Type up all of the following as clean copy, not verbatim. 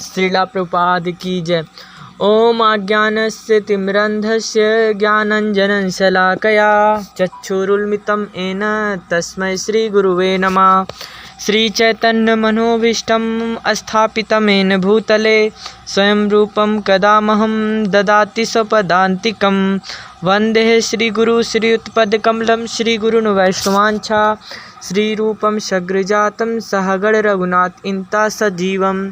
श्रीला प्रभुपाद की जय। ओम अज्ञानस्य तिमिरन्धस्य ज्ञानाञ्जनं शलाकया चक्षुरुन्मिलितं येन तस्मै श्रीगुरुवे नमः। श्रीचैतन्यमनोभीष्टं स्थापितं येन भूतले स्वयं रूपं कदामहं ददाति स्वपदान्तिकं। वन्दे श्रीगुरु श्रीयुतपदकमलं श्रीगुरुन् वैष्णवांश्च श्रीरूपं सग्रजातं सहगण रघुनाथ इंता सजीवं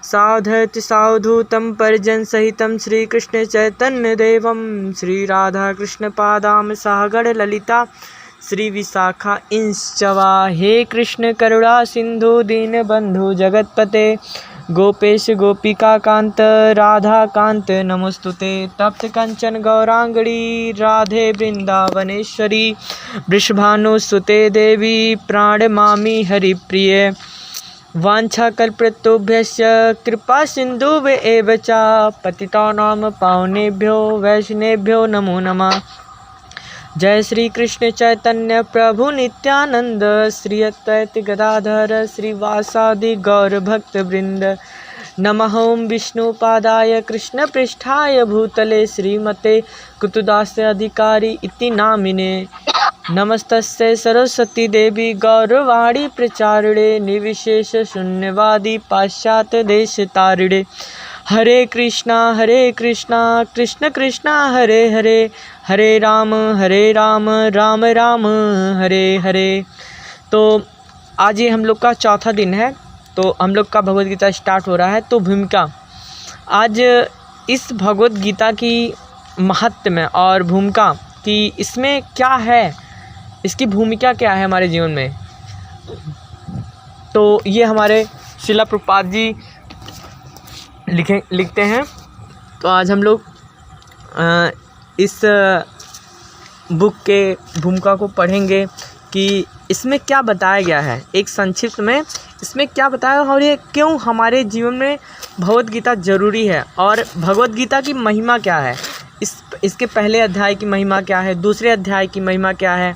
साधयति सावधूतं परिजनसहितं श्रीकृष्ण चैतन्यदेवं श्रीराधाकृष्णपादां सहगण ललिता श्री विशाखा इंश्चवा। हे कृष्ण करुणा सिंधु दीनबंधु जगतपते गोपेश गोपिका कांत राधा कांत नमोस्तुते। तप्त कंचन गौरांगड़ी राधे वृंदावनेश्वरी वृषभानुसुते देवी प्रणमामि हरिप्रिये। वाञ्छाकल्पतरुभ्यश्च कृपा सिन्धुभ्य एव च पतितानां पावनेभ्यो वैष्णवेभ्यो नमो नमः। जय श्री कृष्ण चैतन्य प्रभु नित्यानंद श्री अद्वैत गदाधर श्रीवासादि गौर भक्त वृंद। नमः ओं विष्णुपादाय कृष्ण पृष्ठाय भूतले श्रीमते कुतुदास अधिकारी इति नामिने। नमस्तस्यै सरस्वती देवी गौरवाणी प्रचारिणे निर्विशेष शून्यवादी पाश्चात्य देश तारिणे। हरे कृष्णा कृष्ण कृष्णा हरे हरे हरे राम राम राम हरे हरे। तो आज ये हम लोग का चौथा दिन है, तो हम लोग का भगवद गीता स्टार्ट हो रहा है। तो भूमिका, आज इस भगवद गीता की महत्व और भूमिका कि इसमें क्या है, इसकी भूमिका क्या है हमारे जीवन में, तो ये हमारे श्रीला प्रभुपाद जी लिखते हैं। तो आज हम लोग इस बुक के भूमिका को पढ़ेंगे कि इसमें क्या बताया गया है, एक संक्षिप्त में इसमें क्या बताया और ये क्यों हमारे जीवन में भगवद गीता ज़रूरी है और भगवद गीता की महिमा क्या है। इसके पहले अध्याय की महिमा क्या है, दूसरे अध्याय की महिमा क्या है,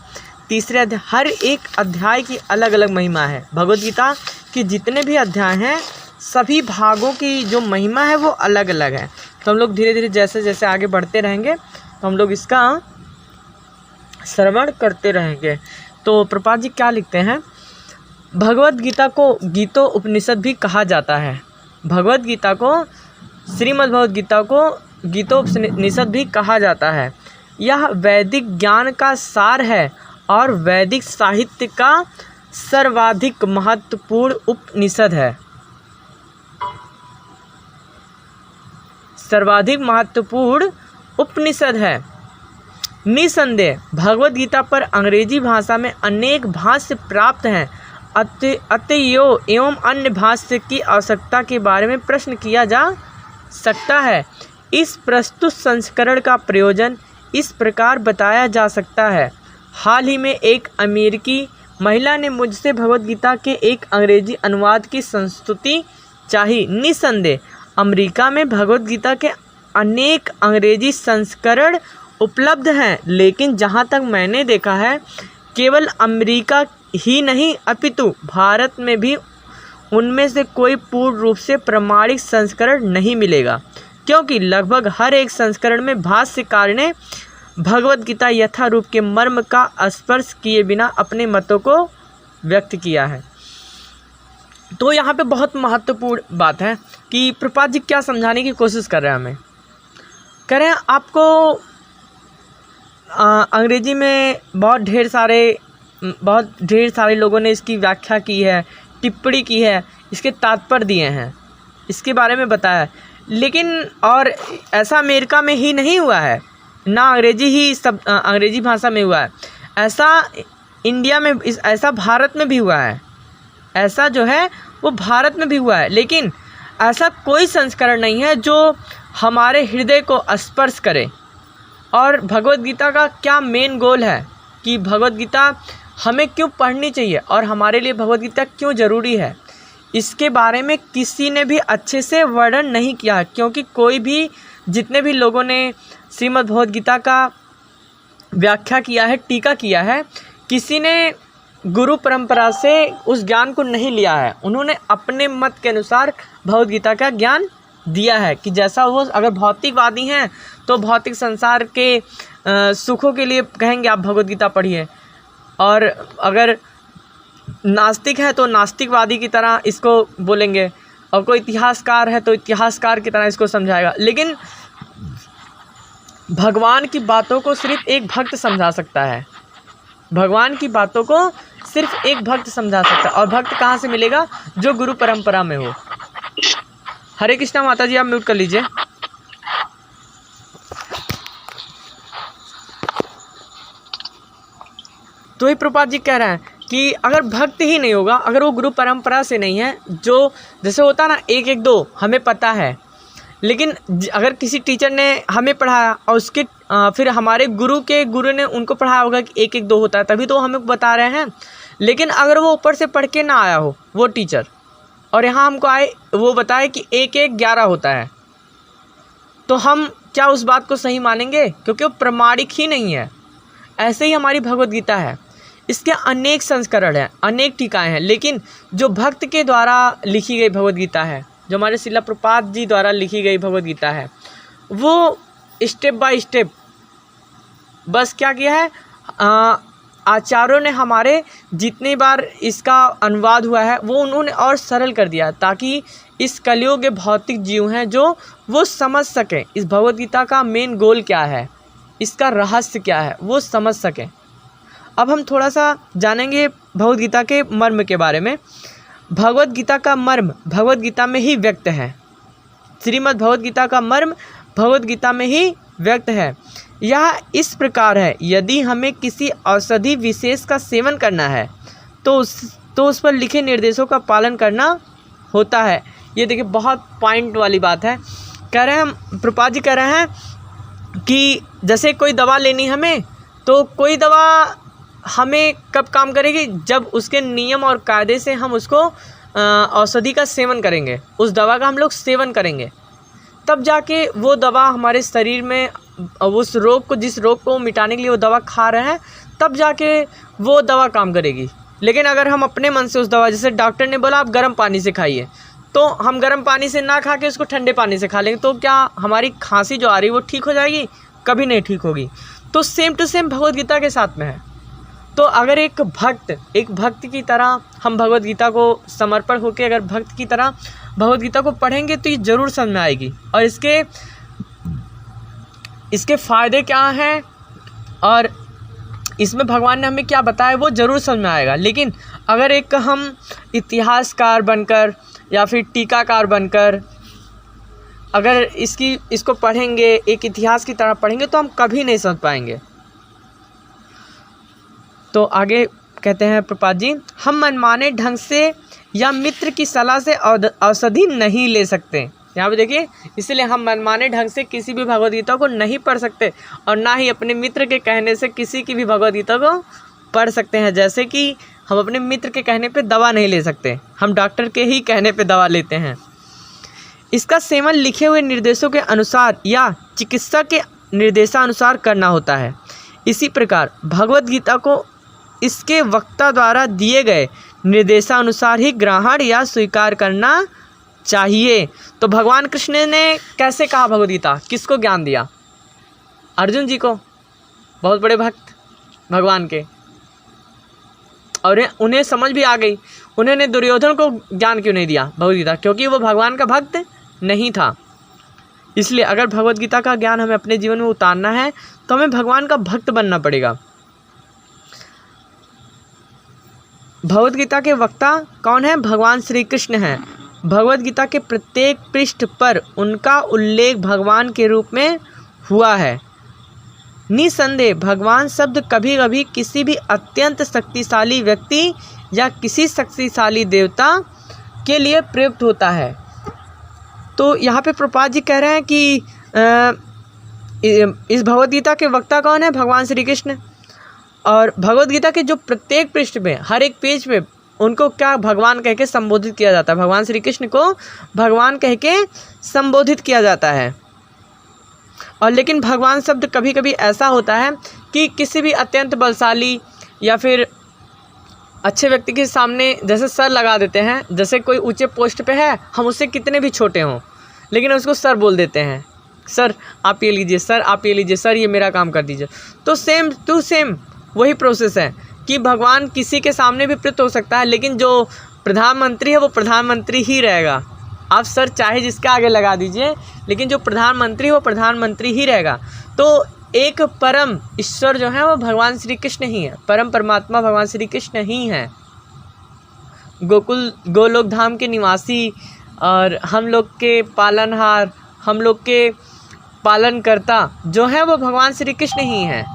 तीसरे अध्याय, हर एक अध्याय की अलग अलग महिमा है। भगवद गीता के जितने भी अध्याय हैं सभी भागों की जो महिमा है वो अलग अलग है। तो हम लोग धीरे धीरे जैसे जैसे आगे बढ़ते रहेंगे तो हम लोग इसका श्रवण करते रहेंगे। तो प्रभुपाद जी क्या लिखते हैं, भगवद गीता को गीतो उपनिषद भी कहा जाता है। भगवद गीता को, श्रीमद् भगवद गीता को गीतो उपनिषद भी कहा जाता है। यह वैदिक ज्ञान का सार है और वैदिक साहित्य का सर्वाधिक महत्वपूर्ण उपनिषद है। सर्वाधिक महत्वपूर्ण उपनिषद है। निसंदेह भगवद गीता पर अंग्रेजी भाषा में अनेक भाष्य प्राप्त हैं। अतएव एवं अन्य भाष्य की आवश्यकता के बारे में प्रश्न किया जा सकता है। इस प्रस्तुत संस्करण का प्रयोजन इस प्रकार बताया जा सकता है। हाल ही में एक अमेरिकी महिला ने मुझसे भगवद गीता के एक अंग्रेजी अनुवाद की संस्तुति चाही। निसंदेह अमेरिका में भगवद गीता के अनेक अंग्रेजी संस्करण उपलब्ध हैं, लेकिन जहाँ तक मैंने देखा है केवल अमेरिका ही नहीं अपितु भारत में भी उनमें से कोई पूर्ण रूप से प्रमाणिक संस्करण नहीं मिलेगा, क्योंकि लगभग हर एक संस्करण में भाष्यकार ने भगवद गीता यथारूप के मर्म का स्पर्श किए बिना अपने मतों को व्यक्त किया है। तो यहाँ पे बहुत महत्वपूर्ण बात है कि प्रभुपाद जी क्या समझाने की कोशिश कर रहे हैं, हमें कह रहे हैं आपको अंग्रेजी में बहुत ढेर सारे लोगों ने इसकी व्याख्या की है, टिप्पणी की है, इसके तात्पर्य दिए हैं, इसके बारे में बताया है। लेकिन और ऐसा अमेरिका में ही नहीं हुआ है, ना अंग्रेजी ही सब अंग्रेजी भाषा में हुआ है, ऐसा इंडिया में, ऐसा भारत में भी हुआ है, ऐसा जो है वो भारत में भी हुआ है। लेकिन ऐसा कोई संस्करण नहीं है जो हमारे हृदय को स्पर्श करे। और भगवद गीता का क्या मेन गोल है कि भगवद गीता हमें क्यों पढ़नी चाहिए और हमारे लिए भगवद गीता क्यों ज़रूरी है, इसके बारे में किसी ने भी अच्छे से वर्णन नहीं किया, क्योंकि कोई भी, जितने भी लोगों ने श्रीमद् भगवद गीता का व्याख्या किया है, टीका किया है, किसी ने गुरु परंपरा से उस ज्ञान को नहीं लिया है, उन्होंने अपने मत के अनुसार भगवद गीता का ज्ञान दिया है कि जैसा वो अगर भौतिकवादी हैं तो भौतिक संसार के सुखों के लिए कहेंगे आप भगवद गीता पढ़िए, और अगर नास्तिक है तो नास्तिकवादी की तरह इसको बोलेंगे, और कोई इतिहासकार है तो इतिहासकार की तरह इसको समझाएगा। लेकिन भगवान की बातों को सिर्फ एक भक्त समझा सकता है, भगवान की बातों को सिर्फ एक भक्त समझा सकता है, और भक्त कहाँ से मिलेगा? जो गुरु परंपरा में हो। हरे कृष्णा माता जी, आप म्यूट कर लीजिए। तो ही प्रभुपाद जी कह रहे हैं कि अगर भक्त ही नहीं होगा, अगर वो गुरु परंपरा से नहीं है, जो जैसे होता ना 1 1 2 हमें पता है, लेकिन अगर किसी टीचर ने हमें पढ़ाया और उसके फिर हमारे गुरु ने उनको पढ़ाया होगा कि 1 1 2 होता है, तभी तो हमें बता रहे हैं। लेकिन अगर वो ऊपर से पढ़ के ना आया हो वो टीचर, और यहाँ हमको आए वो बताए कि 1 1 11 होता है, तो हम क्या उस बात को सही मानेंगे? क्योंकि वो प्रमाणिक ही नहीं है। ऐसे ही हमारी भगवद गीता है, इसके अनेक संस्करण हैं, अनेक टीकाएँ हैं, लेकिन जो भक्त के द्वारा लिखी गई भगवद गीता है, जो हमारे श्रील प्रभुपाद जी द्वारा लिखी गई भगवद गीता है, वो स्टेप बाय स्टेप बस क्या किया है, आचार्यों ने हमारे जितनी बार इसका अनुवाद हुआ है वो उन्होंने और सरल कर दिया, ताकि इस कलयुग के भौतिक जीव हैं जो वो समझ सकें इस भगवद गीता का मेन गोल क्या है, इसका रहस्य क्या है, वो समझ सकें। अब हम थोड़ा सा जानेंगे भगवद गीता के मर्म के बारे में। भगवद गीता का मर्म भगवद गीता में ही व्यक्त है। श्रीमद् भगवद गीता का मर्म भगवद गीता में ही व्यक्त है। यह इस प्रकार है, यदि हमें किसी औषधि विशेष का सेवन करना है तो उस पर लिखे निर्देशों का पालन करना होता है। ये देखिए बहुत पॉइंट वाली बात है। कह रहे हैं प्रभुपाद जी, कह रहे हैं कि जैसे कोई दवा लेनी हमें, तो कोई दवा हमें कब काम करेगी? जब उसके नियम और कायदे से हम उसको औषधि का सेवन करेंगे, उस दवा का हम लोग सेवन करेंगे, तब जाके वो दवा हमारे शरीर में उस रोग को, जिस रोग को मिटाने के लिए वो दवा खा रहे हैं, तब जाके वो दवा काम करेगी। लेकिन अगर हम अपने मन से उस दवा, जैसे डॉक्टर ने बोला आप गर्म पानी से खाइए, तो हम गर्म पानी से ना खा के उसको ठंडे पानी से खा लेंगे, तो क्या हमारी खांसी जो आ रही है वो ठीक हो जाएगी? कभी नहीं ठीक होगी। तो same to same Bhagavad Gita के साथ में है। तो अगर एक भक्त की तरह हम भगवद गीता को समर्पण होकर अगर भक्त की तरह भगवद गीता को पढ़ेंगे तो ये ज़रूर समझ में आएगी, और इसके फ़ायदे क्या हैं और इसमें भगवान ने हमें क्या बताया वो ज़रूर समझ में आएगा। लेकिन अगर एक हम इतिहासकार बनकर या फिर टीकाकार बनकर अगर इसको पढ़ेंगे, एक इतिहास की तरह पढ़ेंगे, तो हम कभी नहीं समझ पाएंगे। तो आगे कहते हैं प्रभुपाद जी, हम मनमाने ढंग से या मित्र की सलाह से औषधि नहीं ले सकते। यहाँ पे देखिए, इसलिए हम मनमाने ढंग से किसी भी भगवद गीता को नहीं पढ़ सकते, और ना ही अपने मित्र के कहने से किसी की भी भगवद गीता को पढ़ सकते हैं। जैसे कि हम अपने मित्र के कहने पे दवा नहीं ले सकते, हम डॉक्टर के ही कहने पे दवा लेते हैं। इसका सेवन लिखे हुए निर्देशों के अनुसार या चिकित्सा के निर्देशानुसार करना होता है। इसी प्रकार भगवद गीता को इसके वक्ता द्वारा दिए गए निर्देशानुसार ही ग्रहण या स्वीकार करना चाहिए। तो भगवान कृष्ण ने कैसे कहा भगवद गीता, किसको ज्ञान दिया? अर्जुन जी को, बहुत बड़े भक्त भगवान के, और उन्हें समझ भी आ गई। उन्होंने दुर्योधन को ज्ञान क्यों नहीं दिया भगवद गीता? क्योंकि वो भगवान का भक्त नहीं था। इसलिए अगर भगवद गीता का ज्ञान हमें अपने जीवन में उतारना है तो हमें भगवान का भक्त बनना पड़ेगा। भगवद गीता के वक्ता कौन है? भगवान श्री कृष्ण हैं। भगवद गीता के प्रत्येक पृष्ठ पर उनका उल्लेख भगवान के रूप में हुआ है। निसंदेह भगवान शब्द कभी कभी किसी भी अत्यंत शक्तिशाली व्यक्ति या किसी शक्तिशाली देवता के लिए प्रयुक्त होता है। तो यहाँ पे प्रभुपाद जी कह रहे हैं कि इस भगवद गीता के वक्ता कौन है? भगवान श्री कृष्ण। और भगवद गीता के जो प्रत्येक पृष्ठ पे, हर एक पेज पे उनको क्या भगवान कह के संबोधित किया जाता है? भगवान श्री कृष्ण को भगवान कह के संबोधित किया जाता है। और लेकिन भगवान शब्द कभी कभी ऐसा होता है कि किसी भी अत्यंत बलशाली या फिर अच्छे व्यक्ति के सामने जैसे सर लगा देते हैं, जैसे कोई ऊंचे पोस्ट पे है, हम उससे कितने भी छोटे हों लेकिन उसको सर बोल देते हैं, सर आप ये लीजिए, सर आप ये लीजिए, सर ये मेरा काम कर दीजिए। तो सेम टू सेम वही प्रोसेस है कि भगवान किसी के सामने भी प्रकट हो सकता है, लेकिन जो प्रधानमंत्री है वो प्रधानमंत्री ही रहेगा। आप सर चाहे जिसके आगे लगा दीजिए, लेकिन जो प्रधानमंत्री है वो प्रधानमंत्री ही रहेगा। तो एक परम ईश्वर जो है वो भगवान श्री कृष्ण ही है, परम परमात्मा भगवान श्री कृष्ण ही हैं। गोलोक धाम के निवासी और हम लोग के पालनहार, हम लोग के पालनकर्ता जो है वो भगवान श्री कृष्ण ही हैं।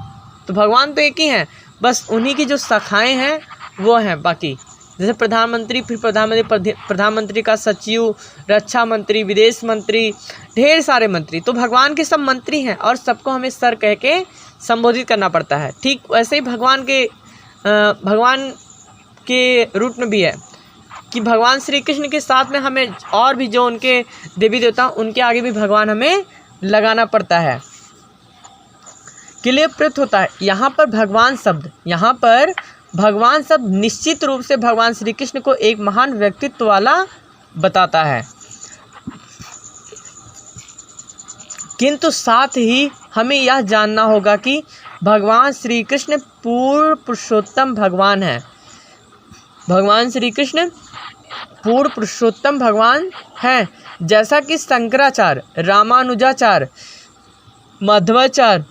तो भगवान तो एक ही हैं, बस उन्हीं की जो शाखाएँ हैं वो हैं। बाकी जैसे प्रधानमंत्री, फिर प्रधानमंत्री का सचिव, रक्षा मंत्री, विदेश मंत्री, ढेर सारे मंत्री, तो भगवान के सब मंत्री हैं और सबको हमें सर कह के संबोधित करना पड़ता है। ठीक वैसे ही भगवान के रूप में भी है कि भगवान श्री कृष्ण के साथ में हमें और भी जो उनके देवी देवता उनके आगे भी भगवान हमें लगाना पड़ता है, क्लियर प्रयुक्त होता है। यहाँ पर भगवान शब्द निश्चित रूप से भगवान श्री कृष्ण को एक महान व्यक्तित्व वाला बताता है, किंतु साथ ही हमें यह जानना होगा कि भगवान श्री कृष्ण पूर्ण पुरुषोत्तम भगवान है। भगवान श्री कृष्ण पूर्ण पुरुषोत्तम भगवान हैं, जैसा कि शंकराचार्य, रामानुजाचार्य, मध्वाचार्य,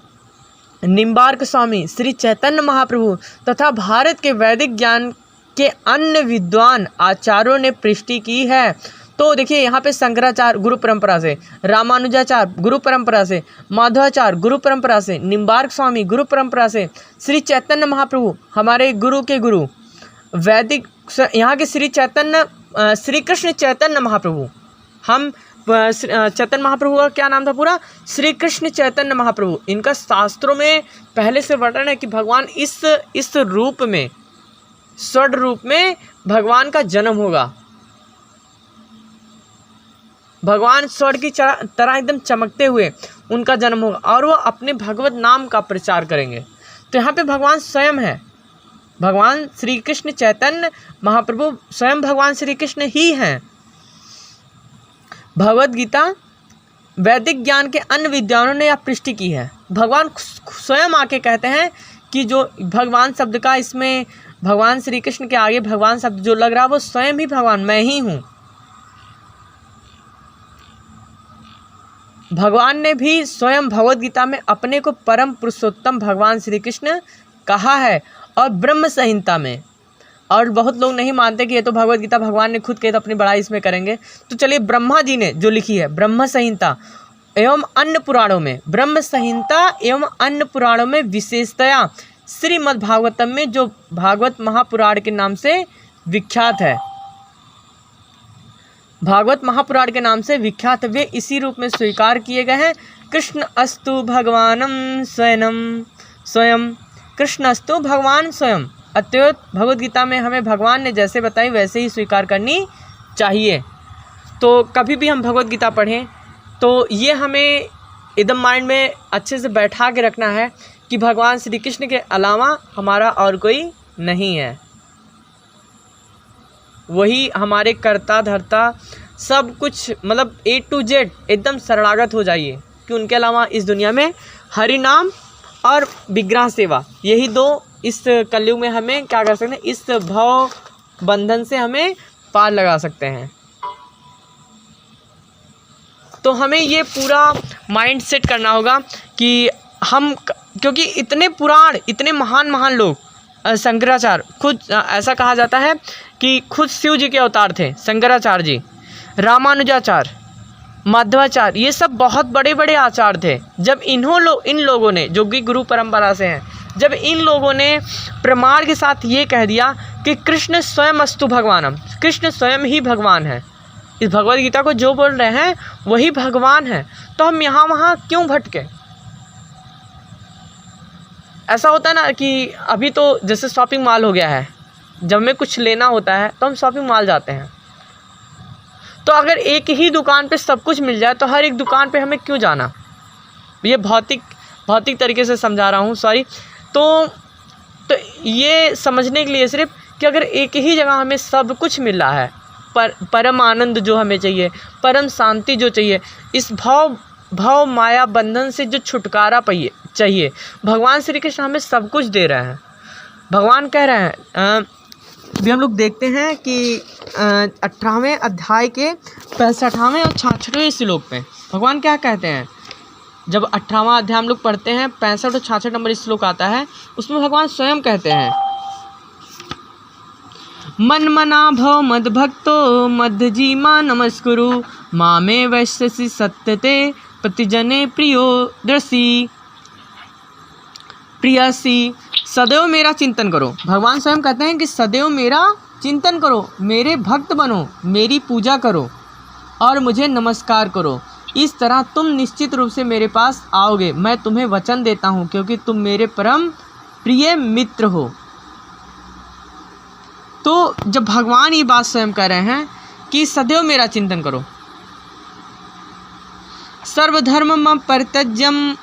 निम्बार्क स्वामी, श्री चैतन्य महाप्रभु तथा भारत के वैदिक ज्ञान के अन्य विद्वान आचार्यों ने पुष्टि की है। तो देखिए यहाँ पे शंकराचार्य गुरु परंपरा से, रामानुजाचार्य गुरु परंपरा से, माधवाचार्य गुरु परंपरा से, निम्बार्क स्वामी गुरु परंपरा से, श्री चैतन्य महाप्रभु हमारे गुरु के गुरु, वैदिक यहाँ के श्री कृष्ण चैतन्य महाप्रभु, हम चैतन्य महाप्रभु का क्या नाम था पूरा, श्री कृष्ण चैतन्य महाप्रभु। इनका शास्त्रों में पहले से वर्णन है कि भगवान इस रूप में, स्वर्ण रूप में भगवान का जन्म होगा। भगवान स्वर्ण की तरह एकदम चमकते हुए उनका जन्म होगा और वो अपने भगवत नाम का प्रचार करेंगे। तो यहाँ पे भगवान स्वयं है, भगवान श्री कृष्ण चैतन्य महाप्रभु स्वयं भगवान श्री कृष्ण ही हैं। भगवद गीता वैदिक ज्ञान के अन्य विद्वानों ने यह पुष्टि की है। भगवान स्वयं आके कहते हैं कि जो भगवान शब्द का इसमें भगवान श्री कृष्ण के आगे भगवान शब्द जो लग रहा है वो स्वयं ही भगवान, मैं ही हूँ। भगवान ने भी स्वयं भगवद गीता में अपने को परम पुरुषोत्तम भगवान श्री कृष्ण कहा है और ब्रह्म संहिता में। और बहुत लोग नहीं मानते कि ये तो भगवद गीता भगवान ने खुद कही, तो अपनी बड़ाई इसमें करेंगे। तो चलिए ब्रह्मा जी ने जो लिखी है ब्रह्म संहिता एवं अन्य पुराणों में, ब्रह्म संहिता एवं अन्य पुराणों में विशेषतया श्रीमद् भागवतम में जो भागवत महापुराण के नाम से विख्यात है, भागवत महापुराण के नाम से विख्यात, वे इसी रूप में स्वीकार किए गए हैं। कृष्ण अस्तु भगवानम स्वयं, कृष्ण अस्तु भगवान स्वयं। अतएव भगवद गीता में हमें भगवान ने जैसे बताई वैसे ही स्वीकार करनी चाहिए। तो कभी भी हम भगवद गीता पढ़ें तो ये हमें एकदम माइंड में अच्छे से बैठा के रखना है कि भगवान श्री कृष्ण के अलावा हमारा और कोई नहीं है, वही हमारे कर्ता धर्ता सब कुछ, मतलब A to Z एकदम शरणागत हो जाइए कि उनके अलावा इस दुनिया में हरि नाम और विग्रह सेवा, यही दो इस कलयुग में हमें क्या कर सकते हैं, इस भव बंधन से हमें पार लगा सकते हैं। तो हमें ये पूरा माइंड सेट करना होगा कि हम, क्योंकि इतने पुराण, इतने महान लोग, शंकराचार्य खुद, ऐसा कहा जाता है कि खुद शिव जी के अवतार थे शंकराचार्य जी, रामानुजाचार्य, माधवाचार्य, ये सब बहुत बड़े बड़े आचार्य थे। जब इन लोगों ने जो कि गुरु परंपरा से हैं, जब इन लोगों ने प्रमाण के साथ ये कह दिया कि कृष्ण स्वयं अस्तु भगवानम, कृष्ण स्वयं ही भगवान है, इस भगवद गीता को जो बोल रहे हैं वही भगवान है, तो हम यहाँ वहाँ क्यों भटके। ऐसा होता है ना कि अभी तो जैसे शॉपिंग मॉल हो गया है, जब हमें कुछ लेना होता है तो हम शॉपिंग मॉल जाते हैं। तो अगर एक ही दुकान पे सब कुछ मिल जाए तो हर एक दुकान पे हमें क्यों जाना। ये भौतिक तरीके से समझा रहा हूँ, सॉरी। तो ये समझने के लिए सिर्फ कि अगर एक ही जगह हमें सब कुछ मिल रहा है, परम आनंद जो हमें चाहिए, परम शांति जो चाहिए, इस भाव माया बंधन से जो छुटकारा चाहिए, भगवान श्री कृष्ण हमें सब कुछ दे रहे हैं। भगवान कह रहे हैं, भी हम लोग देखते हैं कि 18वें अध्याय के 65वें और 66वें श्लोक में भगवान क्या कहते हैं। जब 18वां अध्याय हम लोग पढ़ते हैं, 65 और 66 नंबर श्लोक आता है, उसमें भगवान स्वयं कहते हैं, मन मना भव मद भक्तो मद जीमा नमस्कुरु मामे वैश्यसि सत्यते प्रतिजने प्रियसी सदैव मेरा चिंतन करो। भगवान स्वयं कहते हैं कि सदैव मेरा चिंतन करो, मेरे भक्त बनो, मेरी पूजा करो और मुझे नमस्कार करो। इस तरह तुम निश्चित रूप से मेरे पास आओगे। मैं तुम्हें वचन देता हूँ, क्योंकि तुम मेरे परम प्रिय मित्र हो। तो जब भगवान ये बात स्वयं कह रहे हैं कि सदैव मेरा चिंतन करो, सर्वधर्मम परित्यज्यम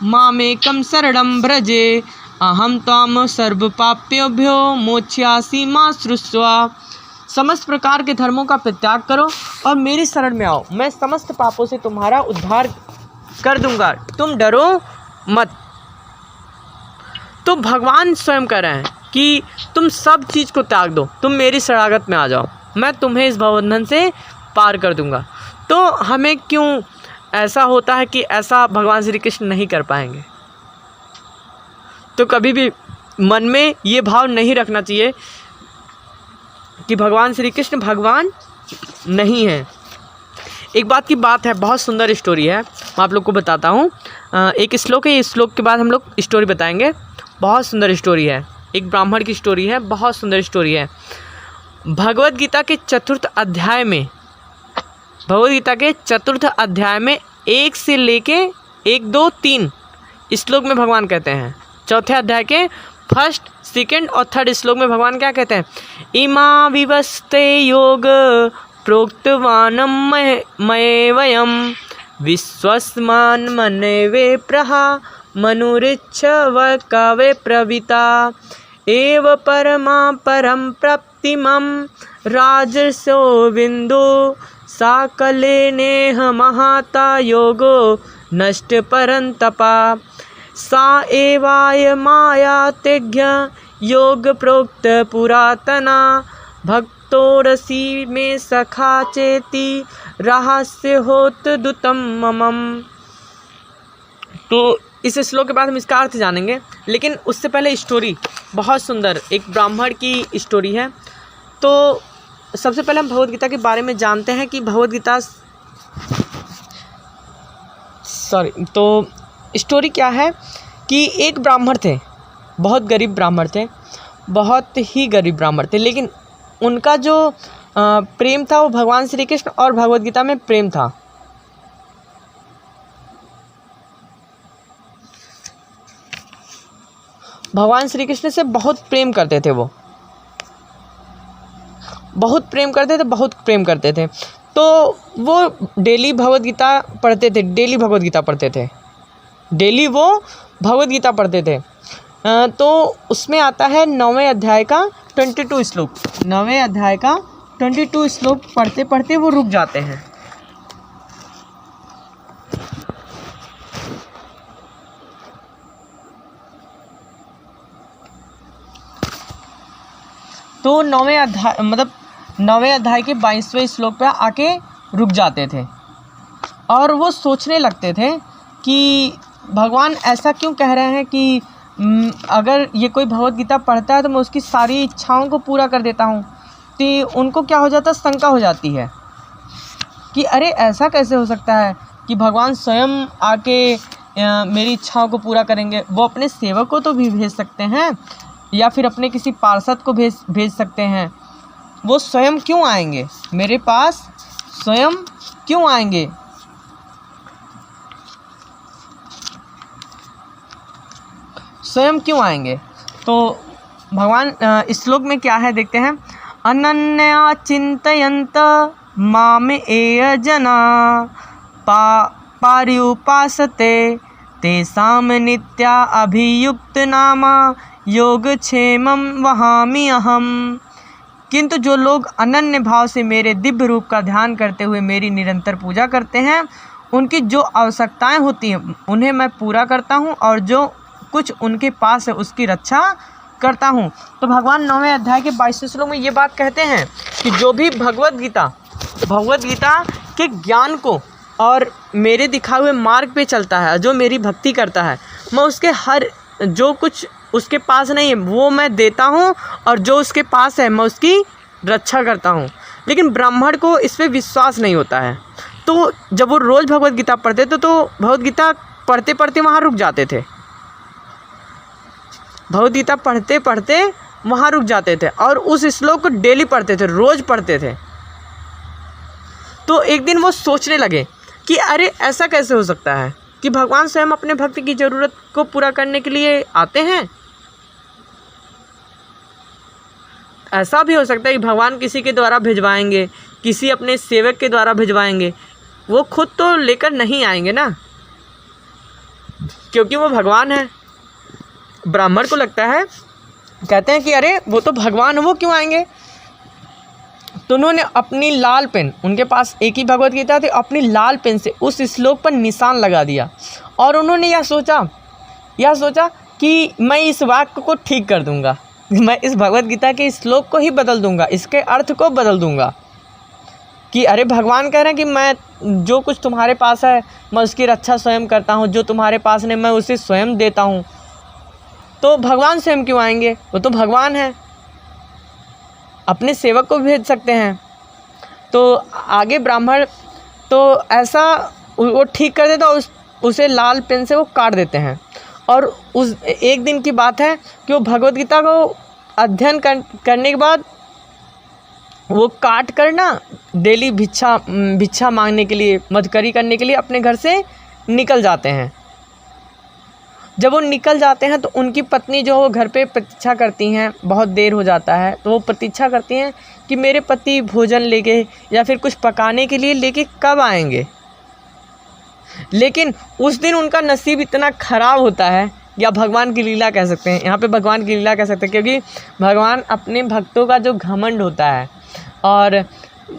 मामेकम शरणं व्रजे अहम त्वाम सर्व पाप्योभ्यो मोक्ष्यासि मा श्रुत्वा। समस्त प्रकार के धर्मों का परित्याग करो और मेरी शरण में आओ, मैं समस्त पापों से तुम्हारा उद्धार कर दूंगा, तुम डरो मत। तो भगवान स्वयं कह रहे हैं कि तुम सब चीज़ को त्याग दो, तुम मेरी शरणागत में आ जाओ, मैं तुम्हें इस भवबंधन से पार कर दूंगा। तो हमें क्यों ऐसा होता है कि ऐसा भगवान श्री कृष्ण नहीं कर पाएंगे? तो कभी भी मन में ये भाव नहीं रखना चाहिए कि भगवान श्री कृष्ण भगवान नहीं है। एक बात की बात है, बहुत सुंदर स्टोरी है, मैं आप लोग को बताता हूँ। एक श्लोक है, इस श्लोक के बाद हम लोग स्टोरी बताएंगे। बहुत सुंदर स्टोरी है, एक ब्राह्मण की स्टोरी है, बहुत सुंदर स्टोरी है। भगवद गीता के चतुर्थ अध्याय में, भगवद गीता के चतुर्थ अध्याय में 1 से लेके 1, 2, 3 श्लोक में भगवान कहते हैं। चौथे अध्याय के 1, 2 और 3 श्लोक में भगवान क्या कहते हैं, इमा विवस्ते योग प्रोक्तवानम मये वयम विश्वस्मान मनेवे प्रहा मनुरिच्छव कवे प्रविता एव परमा परम प्राप्तिमं राजसो बिंदु साकले नेह महाता योगो नष्ट परंतपा सा एवाय माया त्यज्ञ योग प्रोक्त पुरातना भक्तोरसी में सखा चेति रहस्य होत दुतम ममम। तो इस श्लोक के बाद हम इसका अर्थ जानेंगे, लेकिन उससे पहले स्टोरी बहुत सुंदर, एक ब्राह्मण की स्टोरी है। तो सबसे पहले हम भगवद गीता के बारे में जानते हैं कि भगवद गीता तो स्टोरी क्या है कि एक ब्राह्मण थे, बहुत गरीब ब्राह्मण थे, बहुत ही गरीब ब्राह्मण थे, लेकिन उनका जो प्रेम था वो भगवान श्री कृष्ण और भगवद गीता में प्रेम था। भगवान श्री कृष्ण से बहुत प्रेम करते थे, वो बहुत प्रेम करते थे, बहुत प्रेम करते थे। तो वो डेली भगवद गीता पढ़ते थे, डेली भगवद गीता पढ़ते थे, डेली वो भगवद गीता पढ़ते थे। तो उसमें आता है 9वें अध्याय का 22 श्लोक। 9वें अध्याय का 22 श्लोक पढ़ते पढ़ते वो रुक जाते हैं। तो 9वें अध्याय मतलब 9वें अध्याय के 22वें श्लोक पे आके रुक जाते थे और वो सोचने लगते थे कि भगवान ऐसा क्यों कह रहे हैं कि अगर ये कोई भगवद गीता पढ़ता है तो मैं उसकी सारी इच्छाओं को पूरा कर देता हूँ। तो उनको क्या हो जाता है, शंका हो जाती है कि अरे ऐसा कैसे हो सकता है कि भगवान स्वयं आके मेरी इच्छाओं को पूरा करेंगे। वो अपने सेवक को तो भी भेज सकते हैं या फिर अपने किसी पार्षद को भेज सकते हैं, वो स्वयं क्यों आएंगे मेरे पास, स्वयं क्यों आएंगे। स्वयं क्यों आएंगे। तो भगवान इस श्लोक में क्या है देखते हैं, अनन्या चिंतयन्त माम एय जना पर्युपासते तेषां नित्या अभियुक्त नामा योगक्षेमं वहामि अहम्। किंतु जो लोग अनन्य भाव से मेरे दिव्य रूप का ध्यान करते हुए मेरी निरंतर पूजा करते हैं, उनकी जो आवश्यकताएं होती हैं उन्हें मैं पूरा करता हूं, और जो कुछ उनके पास है उसकी रक्षा करता हूं। तो भगवान 9वें अध्याय के 22वें श्लोक में ये बात कहते हैं कि जो भी भगवद गीता के ज्ञान को और मेरे दिखाए हुए मार्ग पे चलता है, जो मेरी भक्ति करता है, मैं उसके हर जो कुछ उसके पास नहीं है वो मैं देता हूँ, और जो उसके पास है मैं उसकी रक्षा करता हूँ। लेकिन ब्राह्मण को इस पर विश्वास नहीं होता है, तो जब वो रोज़ भगवद गीता पढ़ते थे तो भगवद गीता पढ़ते पढ़ते वहाँ रुक जाते थे, भगवद गीता पढ़ते पढ़ते वहाँ रुक जाते थे, और उस श्लोक को डेली पढ़ते थे, रोज़ पढ़ते थे। तो एक दिन वो सोचने लगे कि अरे ऐसा कैसे हो सकता है कि भगवान स्वयं अपने भक्त की ज़रूरत को पूरा करने के लिए आते हैं। ऐसा भी हो सकता है कि भगवान किसी के द्वारा भिजवाएंगे, किसी अपने सेवक के द्वारा भिजवाएंगे, वो खुद तो लेकर नहीं आएंगे ना, क्योंकि वो भगवान है। ब्राह्मण को लगता है, कहते हैं कि अरे वो तो भगवान है, वो क्यों आएंगे। तो उन्होंने अपनी लाल पेन, उनके पास एक ही भगवद गीता थी, अपनी लाल पेन से उस श्लोक पर निशान लगा दिया, और उन्होंने यह सोचा कि मैं इस वाक्य को ठीक कर दूंगा, मैं इस भगवद गीता के श्लोक को ही बदल दूंगा, इसके अर्थ को बदल दूंगा। कि अरे भगवान कह रहे हैं कि मैं जो कुछ तुम्हारे पास है मैं उसकी रक्षा स्वयं करता हूँ, जो तुम्हारे पास नहीं मैं उसे स्वयं देता हूँ, तो भगवान स्वयं क्यों आएंगे, वो तो भगवान है, अपने सेवक को भेज सकते हैं। तो आगे ब्राह्मण तो ऐसा वो ठीक कर देता, उसे लाल पेन से वो काट देते हैं। और उस एक दिन की बात है कि वो भगवद गीता को अध्ययन करने के बाद वो काट कर ना डेली भिक्षा मांगने के लिए, मदकरी करने के लिए अपने घर से निकल जाते हैं। जब वो निकल जाते हैं तो उनकी पत्नी जो वो घर पे प्रतीक्षा करती हैं, बहुत देर हो जाता है तो वो प्रतीक्षा करती हैं कि मेरे पति भोजन लेके या फिर कुछ पकाने के लिए लेके कब आएंगे। लेकिन उस दिन उनका नसीब इतना ख़राब होता है, या भगवान की लीला कह सकते हैं, यहाँ पे भगवान की लीला कह सकते हैं, क्योंकि भगवान अपने भक्तों का जो घमंड होता है, और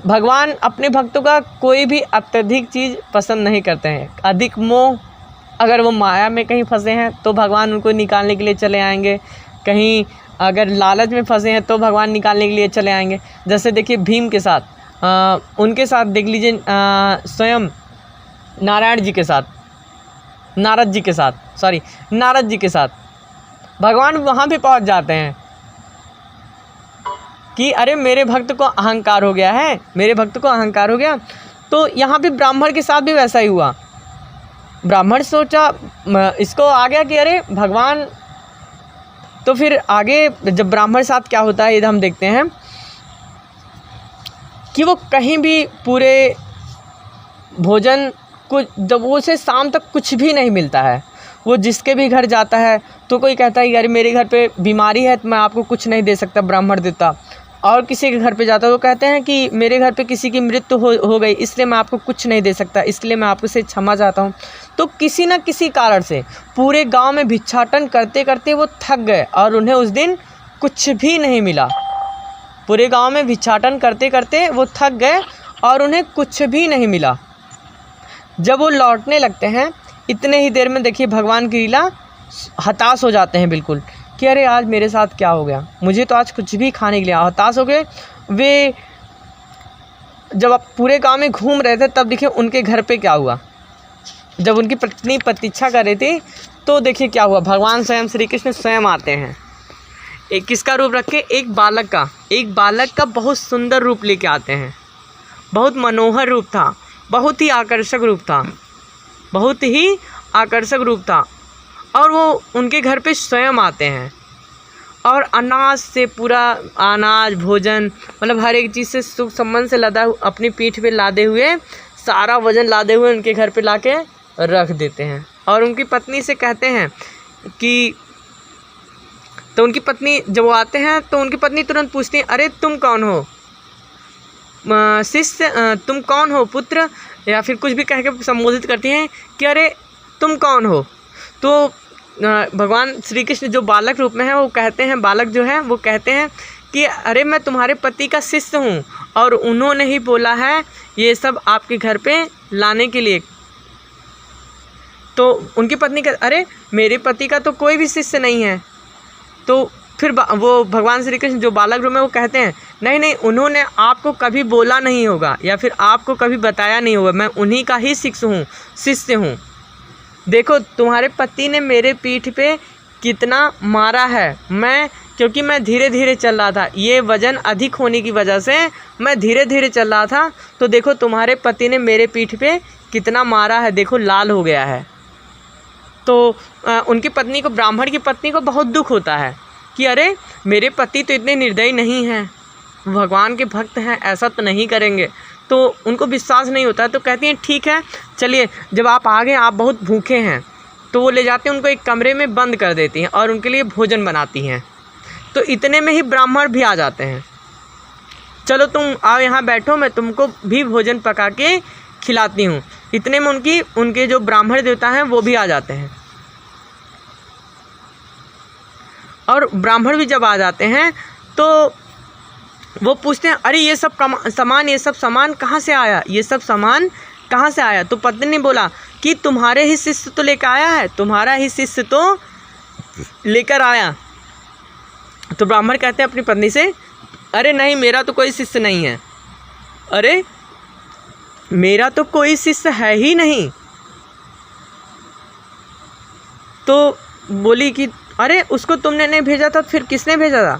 भगवान अपने भक्तों का कोई भी अत्यधिक चीज़ पसंद नहीं करते हैं। अधिक मोह, अगर वो माया में कहीं फंसे हैं तो भगवान उनको निकालने के लिए चले आएंगे, कहीं अगर लालच में फंसे हैं तो भगवान निकालने के लिए चले आएंगे। जैसे देखिए भीम के साथ, उनके साथ देख लीजिए स्वयं नारायण जी के साथ, नारद जी के साथ भगवान वहाँ भी पहुँच जाते हैं कि अरे मेरे भक्त को अहंकार हो गया है, मेरे भक्त को अहंकार हो गया। तो यहाँ भी ब्राह्मण के साथ भी वैसा ही हुआ। ब्राह्मण सोचा, इसको आ गया कि अरे भगवान, तो फिर आगे जब ब्राह्मण साथ क्या होता है ये हम देखते हैं कि वो कहीं भी पूरे भोजन कुछ, जब वो उसे शाम तक कुछ भी नहीं मिलता है, वो जिसके भी घर जाता है तो कोई कहता है कि अरे मेरे घर पे बीमारी है तो मैं आपको कुछ नहीं दे सकता, ब्राह्मण देता। और किसी के घर पे जाता है वो कहते हैं कि मेरे घर पे किसी की मृत्यु हो गई इसलिए मैं आपको कुछ नहीं दे सकता, इसलिए मैं आपको से क्षमा चाहता हूँ। तो किसी न किसी कारण से पूरे गांव में भिक्षाटन करते करते वो थक गए और उन्हें उस दिन कुछ भी नहीं मिला। पूरे गांव में भिक्षाटन करते करते वो थक गए और उन्हें कुछ भी नहीं मिला। जब वो लौटने लगते हैं इतने ही देर में देखिए भगवान की लीला, हताश हो जाते हैं बिल्कुल कि अरे आज मेरे साथ क्या हो गया, मुझे तो आज कुछ भी खाने के लिए, हताश हो गए। वे जब आप पूरे गांव में घूम रहे थे तब देखिए उनके घर पे क्या हुआ। जब उनकी पत्नी प्रतीक्षा कर रही थी तो देखिए क्या हुआ, भगवान स्वयं श्री कृष्ण स्वयं आते हैं। एक किसका रूप रख के, एक बालक का बहुत सुंदर रूप लेके आते हैं। बहुत मनोहर रूप था, बहुत ही आकर्षक रूप था, और वो उनके घर पे स्वयं आते हैं और अनाज से पूरा अनाज भोजन मतलब हर एक चीज़ से सुख संबंध से लदा अपनी पीठ पे लादे हुए, सारा वजन लादे हुए उनके घर पे लाके रख देते हैं। और उनकी पत्नी से कहते हैं कि, तो उनकी पत्नी जब वो आते हैं तो उनकी पत्नी तुरंत पूछती है, अरे तुम कौन हो शिष्य, तुम कौन हो पुत्र, या फिर कुछ भी कह के संबोधित करती हैं कि अरे तुम कौन हो। तो भगवान श्री कृष्ण जो बालक रूप में है वो कहते हैं, बालक जो है वो कहते हैं कि अरे मैं तुम्हारे पति का शिष्य हूँ और उन्होंने ही बोला है ये सब आपके घर पे लाने के लिए। तो उनकी पत्नी का अरे मेरे पति का तो कोई भी शिष्य नहीं है। तो फिर वो भगवान श्री कृष्ण जो बालक रूप में वो कहते हैं नहीं नहीं, उन्होंने आपको कभी बोला नहीं होगा या फिर आपको कभी बताया नहीं होगा, मैं उन्हीं का ही शिष्य हूँ। देखो तुम्हारे पति ने मेरे पीठ पे कितना मारा है, क्योंकि मैं धीरे धीरे चल रहा था, ये वज़न अधिक होने की वजह से मैं धीरे धीरे चल रहा था, तो देखो तुम्हारे पति ने मेरे पीठ पे कितना मारा है, देखो लाल हो गया है। तो उनकी पत्नी को, ब्राह्मण की पत्नी को बहुत दुख होता है कि अरे मेरे पति तो इतने निर्दयी नहीं हैं, भगवान के भक्त हैं, ऐसा तो नहीं करेंगे। तो उनको विश्वास नहीं होता है, तो कहती हैं ठीक है चलिए, जब आप आ गए, आप बहुत भूखे हैं, तो वो ले जाते हैं, उनको एक कमरे में बंद कर देती हैं और उनके लिए भोजन बनाती हैं। तो इतने में ही ब्राह्मण भी आ जाते हैं, चलो तुम आओ यहाँ बैठो, मैं तुमको भी भोजन पका के खिलाती हूँ। इतने में उनके जो ब्राह्मण देवता हैं वो भी आ जाते हैं। और ब्राह्मण भी जब आ जाते हैं तो वो पूछते हैं अरे ये सब सामान कहाँ से आया, ये सब सामान कहाँ से आया। तो पत्नी ने बोला कि तुम्हारे ही शिष्य तो लेकर आया है, तुम्हारा ही शिष्य तो लेकर आया। तो ब्राह्मण कहते हैं अपनी पत्नी से अरे नहीं, मेरा तो कोई शिष्य नहीं है, अरे मेरा तो कोई शिष्य है ही नहीं। तो बोली कि अरे उसको तुमने नहीं भेजा था, फिर किसने भेजा था।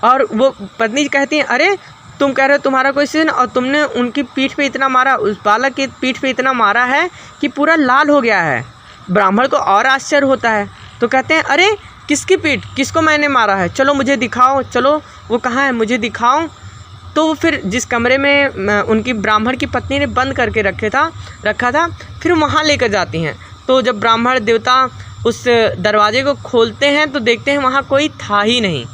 और वो पत्नी कहती है अरे तुम कह रहे हो तुम्हारा कोई शिष्य, और तुमने उनकी पीठ पे इतना मारा, उस बालक की पीठ पे इतना मारा है कि पूरा लाल हो गया है। ब्राह्मण को और आश्चर्य होता है, तो कहते हैं अरे किसकी पीठ, किसको मैंने मारा है, चलो मुझे दिखाओ, चलो वो कहाँ है मुझे दिखाओ। तो वो फिर जिस कमरे में उनकी ब्राह्मण की पत्नी ने बंद करके रखा था फिर वहाँ लेकर जाती हैं। तो जब ब्राह्मण देवता उस दरवाजे को खोलते हैं तो देखते हैं वहाँ कोई था ही नहीं।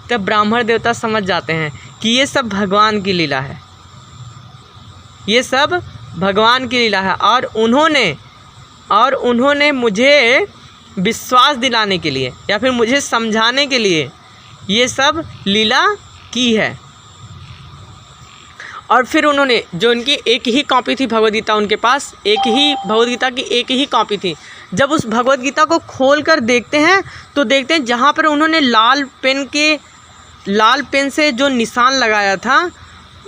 तब ब्राह्मण देवता समझ जाते हैं कि ये सब भगवान की लीला है, ये सब भगवान की लीला है, और उन्होंने मुझे विश्वास दिलाने के लिए या फिर मुझे समझाने के लिए ये सब लीला की है। और फिर उन्होंने जो उनकी एक ही कॉपी थी भगवद गीता, उनके पास एक ही भगवद गीता की एक ही कॉपी थी। जब उस भगवद गीता को खोल कर देखते हैं तो देखते हैं जहाँ पर उन्होंने लाल पेन से जो निशान लगाया था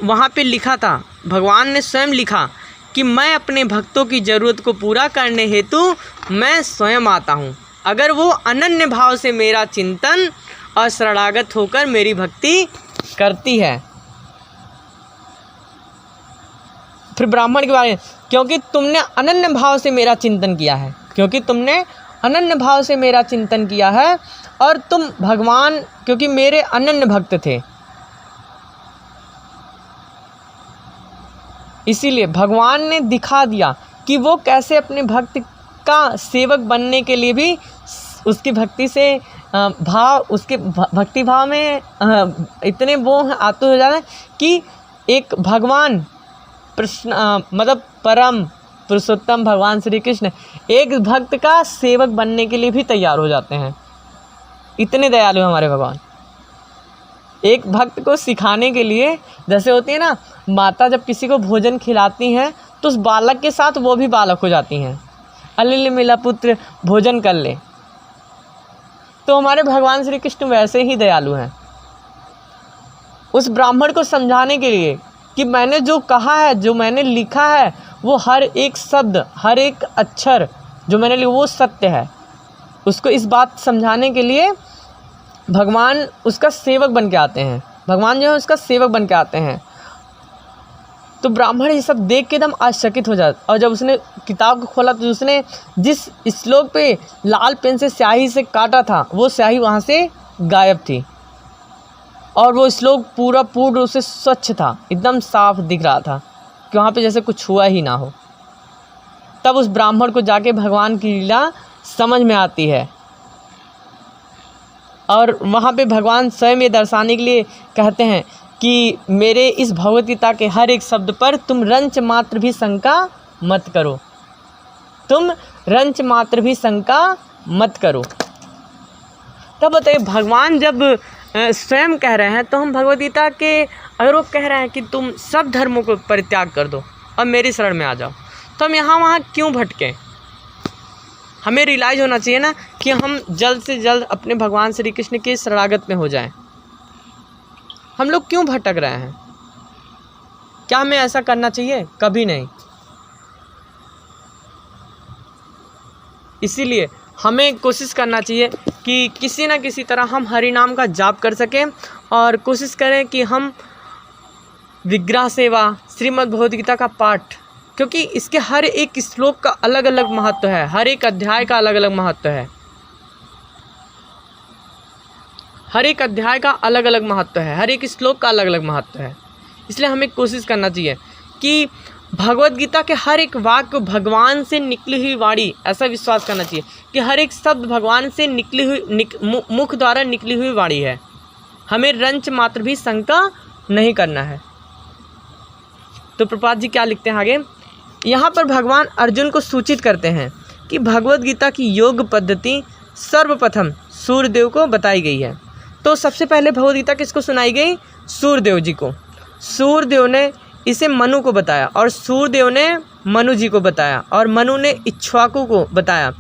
वहाँ पे लिखा था, भगवान ने स्वयं लिखा कि मैं अपने भक्तों की ज़रूरत को पूरा करने हेतु मैं स्वयं आता हूँ, अगर वो अनन्य भाव से मेरा चिंतन और शरणागत होकर मेरी भक्ति करती है। फिर ब्राह्मण के बारे में, क्योंकि तुमने अनन्य भाव से मेरा चिंतन किया है, क्योंकि तुमने अनन्य भाव से मेरा चिंतन किया है, और तुम भगवान क्योंकि मेरे अनन्य भक्त थे, इसीलिए भगवान ने दिखा दिया कि वो कैसे अपने भक्त का सेवक बनने के लिए भी उसकी भक्ति से उसके भक्ति भाव में इतने वो आतुर हो जाते हैं कि एक भगवान मतलब परम पुरुषोत्तम भगवान श्री कृष्ण एक भक्त का सेवक बनने के लिए भी तैयार हो जाते हैं। इतने दयालु हमारे भगवान। एक भक्त को सिखाने के लिए, जैसे होती है ना माता जब किसी को भोजन खिलाती हैं तो उस बालक के साथ वो भी बालक हो जाती हैं, अलिल मिला पुत्र भोजन कर ले। तो हमारे भगवान श्री कृष्ण वैसे ही दयालु हैं। उस ब्राह्मण को समझाने के लिए कि मैंने जो कहा है, जो मैंने लिखा है, वो हर एक शब्द, हर एक अक्षर जो मैंने लिखा वो सत्य है, उसको इस बात समझाने के लिए भगवान उसका सेवक बन के आते हैं। भगवान जो है उसका सेवक बन के आते हैं। तो ब्राह्मण ये सब देख के एकदम आश्चर्यचकित हो जाता। और जब उसने किताब को खोला तो उसने जिस श्लोक पे लाल पेन से स्याही से काटा था वो स्याही वहाँ से गायब थी, और वो श्लोक पूर्ण रूप से स्वच्छ था, एकदम साफ दिख रहा था कि वहाँ पे जैसे कुछ हुआ ही ना हो। तब उस ब्राह्मण को जाके भगवान की लीला समझ में आती है, और वहाँ पे भगवान स्वयं ये दर्शाने के लिए कहते हैं कि मेरे इस भगवद गीता के हर एक शब्द पर तुम रंच मात्र भी शंका मत करो, तुम रंच मात्र भी शंका मत करो। तब बताइए, भगवान जब स्वयं कह रहे हैं, तो हम भगवद गीता के अगर वो कह रहे हैं कि तुम सब धर्मों को परित्याग कर दो और मेरी शरण में आ जाओ, तो हम यहाँ वहाँ क्यों भटकें? हमें रियलाइज़ होना चाहिए ना कि हम जल्द से जल्द अपने भगवान श्री कृष्ण के शरणागत में हो जाएं। हम लोग क्यों भटक रहे हैं? क्या हमें ऐसा करना चाहिए? कभी नहीं। इसीलिए हमें कोशिश करना चाहिए कि किसी न किसी तरह हम हरि नाम का जाप कर सकें और कोशिश करें कि हम विग्रह सेवा, श्रीमद् भगवद गीता का पाठ, क्योंकि इसके हर एक श्लोक का अलग अलग महत्व है, हर एक अध्याय का अलग अलग महत्व है, हर एक अध्याय का अलग अलग महत्व है, हर एक श्लोक का अलग अलग महत्व है। इसलिए हमें कोशिश करना चाहिए कि भगवद गीता के हर एक वाक्य भगवान से निकली हुई वाणी, ऐसा विश्वास करना चाहिए कि हर एक शब्द भगवान से निकली हुई मुख द्वारा निकली हुई वाणी है। हमें रंच मात्र भी शंका नहीं करना है। तो प्रभुपाद जी क्या लिखते हैं आगे? यहाँ पर भगवान अर्जुन को सूचित करते हैं कि भगवद गीता की योग पद्धति सर्वप्रथम सूर्यदेव को बताई गई है। तो सबसे पहले भगवद गीता किसको सुनाई गई? सूर्यदेव जी को। सूर्यदेव ने इसे मनु को बताया और सूर्यदेव ने मनु जी को बताया और मनु ने इक्ष्वाकु को बताया।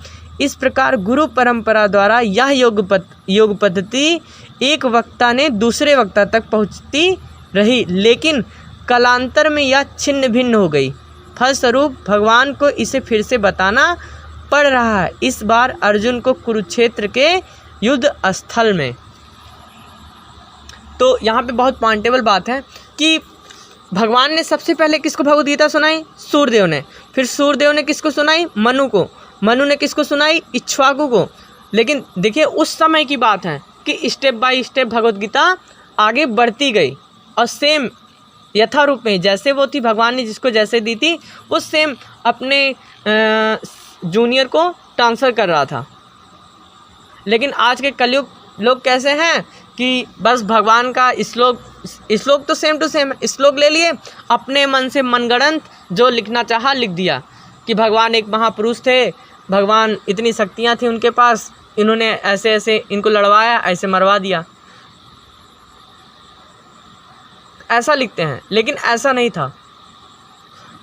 इस प्रकार गुरु परंपरा द्वारा यह योग पद्धति एक वक्ता ने दूसरे वक्ता तक पहुँचती रही, लेकिन कालांतर में यह छिन्न भिन्न हो गई। फलस्वरूप भगवान को इसे फिर से बताना पड़ रहा है, इस बार अर्जुन को कुरुक्षेत्र के युद्ध स्थल में। तो यहाँ पे बहुत पॉइंटेबल बात है कि भगवान ने सबसे पहले किसको भगवद गीता सुनाई? सूर्यदेव ने। फिर सूर्यदेव ने किसको सुनाई? मनु को। मनु ने किसको सुनाई? इक्ष्वाकु को। लेकिन देखिए उस समय की बात है कि step by step Bhagavad Gita आगे बढ़ती गई और सेम यथारूप में जैसे वो थी, भगवान ने जिसको जैसे दी थी वो सेम अपने जूनियर को ट्रांसफ़र कर रहा था। लेकिन आज के कलयुग लोग कैसे हैं कि बस भगवान का श्लोक तो सेम टू सेम श्लोक ले लिए, अपने मन से मनगढ़ंत जो लिखना चाहा लिख दिया कि भगवान एक महापुरुष थे, भगवान इतनी शक्तियाँ थी उनके पास, इन्होंने ऐसे ऐसे इनको लड़वाया, ऐसे मरवा दिया, ऐसा लिखते हैं। लेकिन ऐसा नहीं था।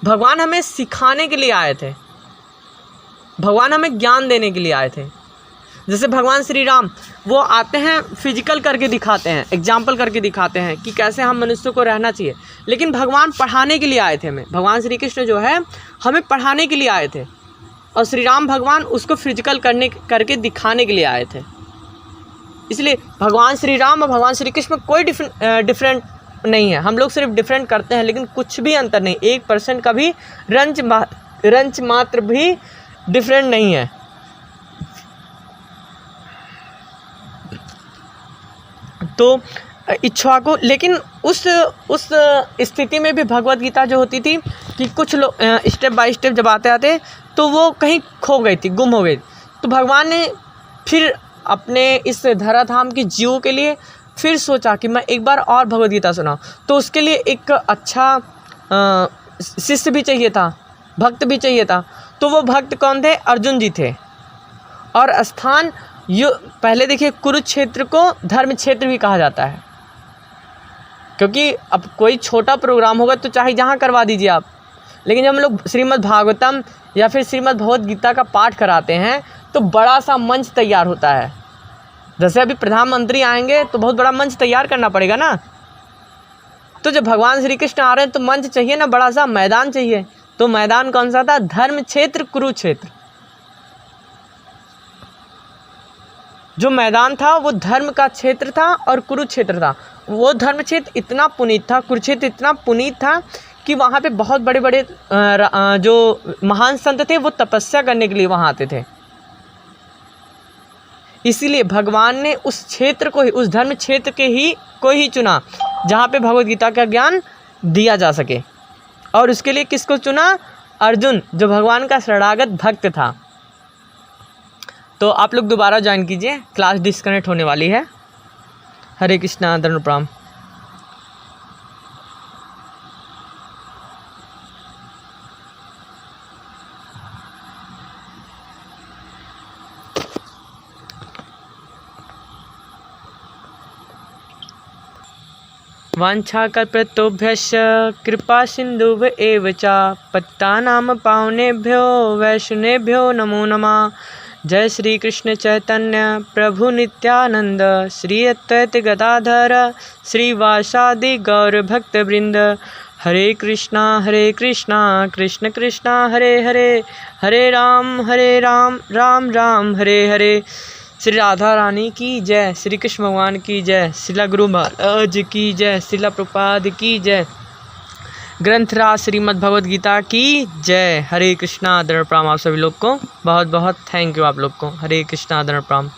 भगवान हमें सिखाने के लिए आए थे, भगवान हमें ज्ञान देने के लिए आए थे। जैसे भगवान श्री राम वो आते हैं, फिजिकल करके दिखाते हैं, एग्जाम्पल करके दिखाते हैं कि कैसे हम मनुष्य को रहना चाहिए। लेकिन भगवान पढ़ाने के लिए आए थे हमें। भगवान श्री कृष्ण जो है हमें पढ़ाने के लिए आए थे और श्री राम भगवान उसको फिजिकल करके दिखाने के लिए आए थे। इसलिए भगवान श्री राम और भगवान श्री कृष्ण में कोई डिफरेंट नहीं है। हम लोग सिर्फ डिफरेंट करते हैं, लेकिन कुछ भी अंतर नहीं, 1% का भी रंच मात्र भी डिफरेंट नहीं है। तो इक्ष्वाकु, लेकिन उस स्थिति में भी भगवद गीता जो होती थी कि कुछ लोग स्टेप बाय स्टेप जब आते आते तो वो कहीं खो गई थी, गुम हो गई। तो भगवान ने फिर अपने इस धराधाम के जीवों के लिए फिर सोचा कि मैं एक बार और भगवद गीता सुनाऊं। तो उसके लिए एक अच्छा शिष्य भी चाहिए था, भक्त भी चाहिए था। तो वो भक्त कौन थे? अर्जुन जी थे। और स्थान पहले देखिए, कुरुक्षेत्र को धर्म क्षेत्र भी कहा जाता है, क्योंकि अब कोई छोटा प्रोग्राम होगा तो चाहे जहाँ करवा दीजिए आप, लेकिन जब हम लोग श्रीमद् भागवतम या फिर श्रीमद् भगवद गीता का पाठ कराते हैं तो बड़ा सा मंच तैयार होता है। जैसे अभी प्रधानमंत्री आएंगे तो बहुत बड़ा मंच तैयार करना पड़ेगा ना। तो जब भगवान श्री कृष्ण आ रहे हैं तो मंच चाहिए ना, बड़ा सा मैदान चाहिए। तो मैदान कौन सा था? धर्म क्षेत्र, कुरुक्षेत्र। जो मैदान था वो धर्म का क्षेत्र था और कुरुक्षेत्र था। वो धर्म क्षेत्र इतना पुनीत था, कुरुक्षेत्र इतना पुनीत था कि वहाँ पे बहुत बड़े बड़े जो महान संत थे वो तपस्या करने के लिए वहाँ आते थे। इसीलिए भगवान ने उस क्षेत्र को ही, उस धर्म क्षेत्र को ही चुना जहाँ पे भगवद गीता का ज्ञान दिया जा सके। और उसके लिए किसको चुना? अर्जुन, जो भगवान का शरणागत भक्त था। तो आप लोग दोबारा ज्वाइन कीजिए, क्लास डिस्कनेक्ट होने वाली है। हरे कृष्णा, धन्यवाद, प्रणाम। वाञ्छाकल्पतरुभ्यश्च कृपा सिन्धुभ्य एव च पतितानां पावनेभ्यो वैष्णवेभ्यो नमो नमः। जय श्री कृष्ण चैतन्य प्रभु नित्यानंद श्री अद्वैत गदाधर श्रीवासादि गौर भक्त वृंद। हरे कृष्णा कृष्ण कृष्णा हरे हरे, हरे राम राम राम हरे हरे। श्री राधा रानी की जय, श्री कृष्ण भगवान की जय, श्रीला गुरु महाराज की जय, श्रीला प्रभुपाद की जय, ग्रंथराज श्रीमद् भगवद गीता की जय। हरे कृष्णा, दंड प्रणाम आप सभी लोग को, बहुत बहुत थैंक यू आप लोग को। हरे कृष्णा, दंड प्रणाम।